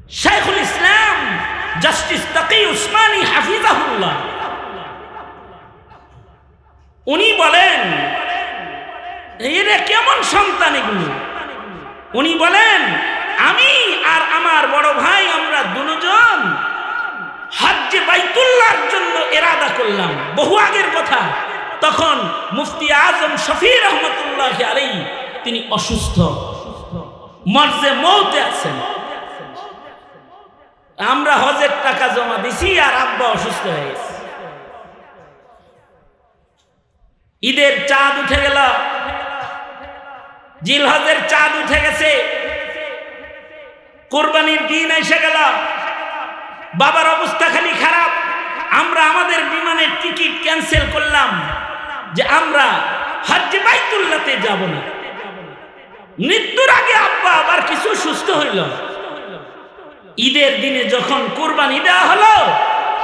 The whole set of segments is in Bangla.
শাইখুল ইসলাম জাস্টিস তাকি উসমানী হাফিজাহুল্লাহ উনি বলেন, এরা কেমন সন্তান এগুলো? উনি বলেন, আমি আর আমার বড় ভাই আমরা দুজন হজ্জে বাইতুল্লাহর জন্য ইরাদা করলাম। বহু আগের কথা, তখন মুফতি আজম শফি রহমতুল্লাহ আলাইহি তিনি অসুস্থ, মরজে মৌতে আছেন। আমরা হজের টাকা জমা দিছি আর আব্বা অসুস্থ হয়ে গেছে। ঈদের চাঁদ উঠে গেল, জিলহজের চাঁদ উঠে গেছে, কুরবানির দিন এসে গেল। বাবার অবস্থা খালি খারাপ। আমরা আমাদের বিমানের টিকিট ক্যান্সেল করলাম যে আমরা হজ্জে বাইতুল্লাহতে যাব না। মৃত্যুর আগে আব্বা আবার কিছু সুস্থ হইল। ঈদের দিনে যখন কুরবানি দেওয়া হলো,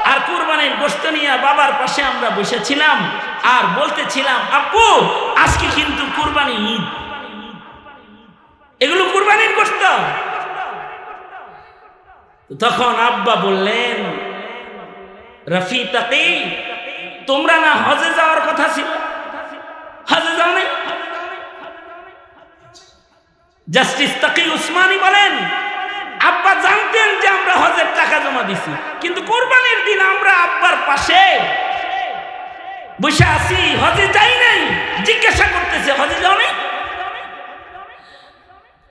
আর কুরবানির গোশত নিয়ে বাবার পাশে আমরা বসেছিলাম আর বলতেছিলাম, আব্বু আজকে কিন্তু কুরবানি ঈদ, এগুলো কুরবানির গোশত। তখন আব্বা বললেন, রফি তাকি, তোমরা না হজে যাওয়ার কথা ছিল, হজে যাও নাই? জাস্টিস তাকি উসমানী বলেন, আব্বা জানতেন যে আমরা হজের টাকা জমা দিছি, কিন্তু কোরবানির দিন আমরা আব্বার পাশে বসে আছি, হজে যাই নাই। জিজ্ঞাসা করতেছে, হজে যাও নাই?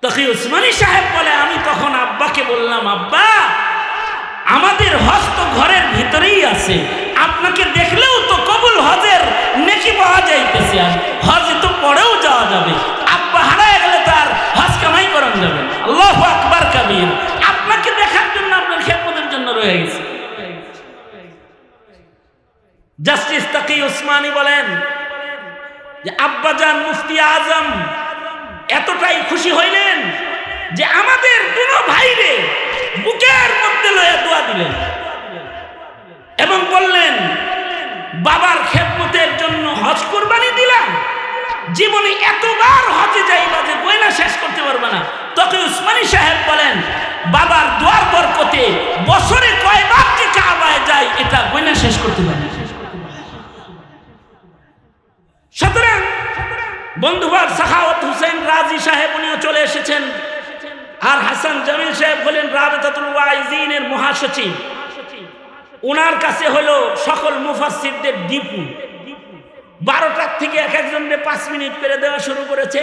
তাকি উসমানী সাহেব বলে, আমি তখন আব্বাকে বললাম, আব্বা আমাদের হজ তো ঘরের ভিতরেই আছে, আপনাকে দেখলেও তো কবুল হজের নেকি পাওয়া যাইতেছে, আর হজে তো পরেও যাওয়া যাবে। আব্বা হারায় গেলে তার হজ কামাই করান যাবে। আল্লাহু আকবার কাবীর। আপনাকে দেখার জন্য, আপনার খেদমতের জন্য রয়ে গেছে। জাস্টিস তাকি উসমানী বলেন যে আব্বাজান মুফতি আজম এতটাই খুশি হইলেন যে আমাদের দুনো ভাইরে বুকের মধ্যে লয়ে দোয়া দিলেন এবং বললেন, বাবার খেদমতের জন্য হজ কুরবানি দিলাম, জীবনে এতবার হজে যাইবা যে গয়না শেষ করতে পারবে না। তখন উসমানী সাহেব বলেন, বাবার দোয়ার বরকতে বছরে কয়বার যে কাবায় যায় এটা গয়না শেষ করতে পারবে না। সুতরাং বন্ধুবার সাখাওয়াত হোসেন রাজি সাহেব উনিও চলে এসেছেন, আর হাসান জামিল সাহেব হলেন রাবিতাতুল ওয়াইজিনের মহাসচিব। ওনার কাছে হলো সকল মুফাসসিরদের ডিপু। 12টার থেকে এক একজনকে 5 মিনিট করে দেওয়া শুরু করেছে।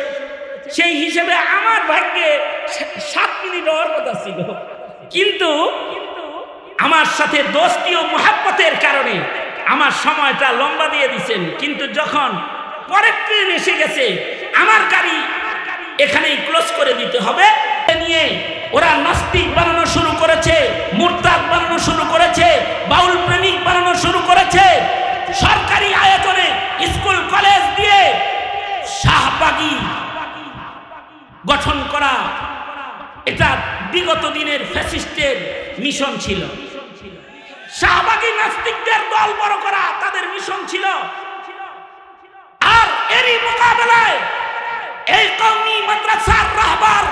সেই হিসেবে আমার ভাগ্যে 7 মিনিট হওয়ার কথা ছিল, কিন্তু আমার সাথে দোস্তি ও মুহাব্বতের কারণে আমার সময়টা লম্বা দিয়ে দিচ্ছেন। কিন্তু যখন পরের ট্রেন এসে গেছে, আমার গাড়ি এখানেই ক্লোজ করে দিতে হবে নিয়ে ওরা নাস্তিক বানানো শুরু করেছে, মুরতাদ বানানো শুরু করেছে, বাউল প্রেমিক বানানো শুরু করেছে। সরকারি আয়োজনে স্কুল কলেজ দিয়ে শাহবাগী গঠন করা, এটা বিগত দিনের ফ্যাসিস্টের মিশন ছিল। শাহবাগী নাস্তিকদের দল বড় করা তাদের মিশন ছিল। আর এরই মোকাবেলায় এই কওমি মাদ্রাসার রাহবার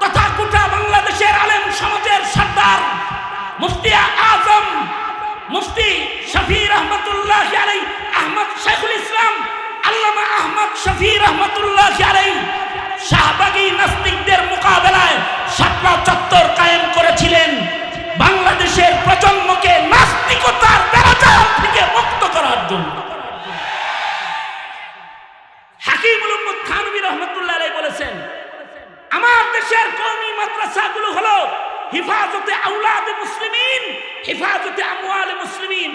তথা গোটা বাংলাদেশের আলেম সমাজের সর্দার মুফতি আজম মুফতি শফি রহমতুল্লাহ আলাইহি, আহমদ শাইখুল ইসলাম আল্লামা আহমদ শফি রহমতুল্লাহ আলাইহি শাহবাগী নাস্তিকদের মোকাবেলায় শাপলা চত্বর কায়েম করেছিলেন, বাংলাদেশের প্রজন্মকে নাস্তিকতার বেড়াজাল থেকে মুক্ত করার জন্য। হাকিমুল উম্মত থানভী রহমতুল্লাহ আলাইহি বলেছেন, আমার দেশের কওমি মাদ্রাসাগুলো হলো হিফাজতে আওলাদ মুসলিমিন, হিফাজতে আমওয়াল মুসলিমিন।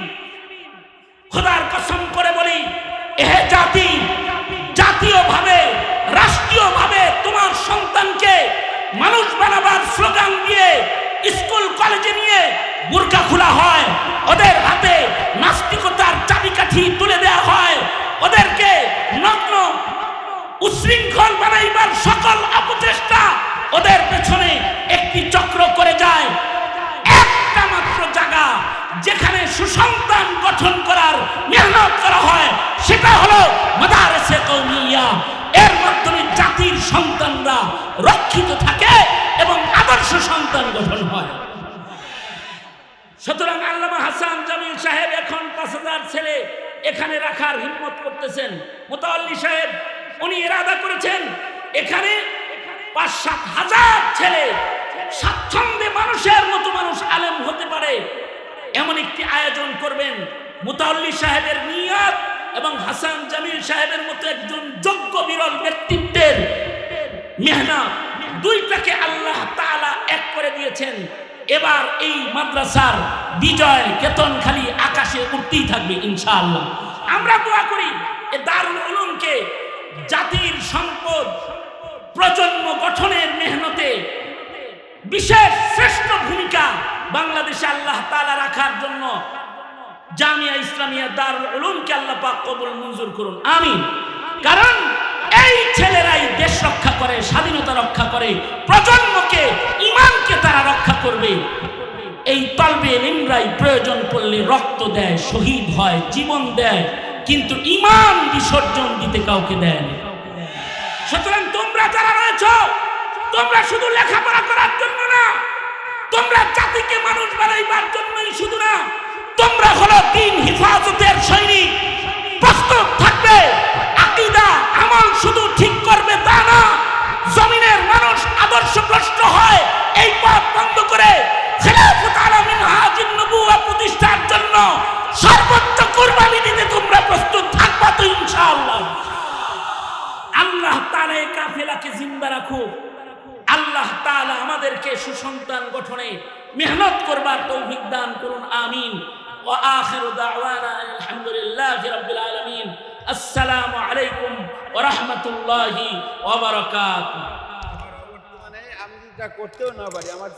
খোদার কসম করে বলি, এ জাতি জাতীয়ভাবে রাষ্ট্রীয়ভাবে তোমার সন্তানকে মানুষ বানাবার স্লোগান দিয়ে স্কুল কলেজে নিয়ে বুরকা খোলা হয়, ওদের হাতে নাস্তিকতার চাবিকাঠি তুলে দেওয়া হয়, ওদেরকে নগ্ন উশৃঙ্খল বানাইবার সকল অপচেষ্টা ওদের পেছনে একটি চক্র করে যায়। একটা মাত্র জায়গা যেখানে সুসন্তান গঠন করার মেহনত করা হয় সেটা হলো মাদারেসে কওমিয়া। এর মাধ্যমে জাতির সন্তানরা রক্ষিত থাকে, এবং আদর্শ সন্তান গঠন হয়। সুতরাং আল্লামা হাসান জামিল সাহেব এখন ৫,০০০ ছেলে এখানে রাখার হিম্মত করতেছেন। মুতাওয়াল্লি সাহেব উনি ইরাদা করেছেন এখানে ৫-৭ হাজার ছেলে স্বাচ্ছন্দ্যে মানুষের মতো মানুষ আলেম হতে পারে এমন একটি আয়োজন করবেন। মুতাওয়াল্লি সাহেবের নিয়ত এবং হাসান জামিল সাহেবের মতো একজন যোগ্য বিরল ব্যক্তিত্বের মেহনত, দুইটাকে আল্লাহ তাআলা এক করে দিয়েছেন। এবার এই মাদ্রাসার বিজয় কেতন খালি আকাশে উঠতেই থাকবে ইনশাআল্লাহ। আমরা দোয়া করি এ দারুল উলুমকে জাতির সম্পদ প্রজন্ম গঠনের মেহনতে বিশেষ শ্রেষ্ঠ ভূমিকা বাংলাদেশে আল্লাহ তাআলা রাখার জন্য জামিয়া ইসলামিয়া দারুল উলুমকে আল্লাহ পাক কবুল মঞ্জুর করুন, আমিন। কারণ এই ছেলেরাই দেশ রক্ষা করে, স্বাধীনতা রক্ষা করে, প্রজন্মকে ঈমানকে তারা রক্ষা করবে। এই তালবে ইলমরাই প্রয়োজন পড়লে রক্ত দেয়, শহীদ হয়, জীবন দেয়, কিন্তু ঈমান বিসর্জন দিতে কাউকে দেয় না। সুতরাং তোমরা যারা রয়েছ, তোমরা শুধু লেখাপড়া করার জন্য না, তোমরা জাতিকে মানুষ বানাইবার জন্যই শুধু না, তোমরা হলো দ্বীন হেফাজতের সৈনিক। প্রস্তুত থাকবে, আকীদা আমল শুধু ঠিক করবে তা না, জমিনের মানুষ আদর্শভ্রষ্ট হয় এই পথ বন্ধ করে খেলাফত আলা মিনহাজুন নবুওয়া প্রতিষ্ঠার জন্য সর্বোচ্চ কুরবানি দিতে তোমরা প্রস্তুত থাকবা তো ইনশাআল্লাহ। আল্লাহ তাআলা এই কাফেলাকে জিন্দা রাখুক। আল্লাহ তাআলা আমাদেরকে সুসন্তান গঠনে মেহনত করবার তৌফিক দান করুন, আমিন। ওয়া আখিরু দাওয়ানা আলহামদুলিল্লাহি রাব্বিল আলামিন। আসসালামু আলাইকুম ওয়া রাহমাতুল্লাহি ওয়া বারাকাতুহু। মানে আমি যেটা করতেও না পারি আমার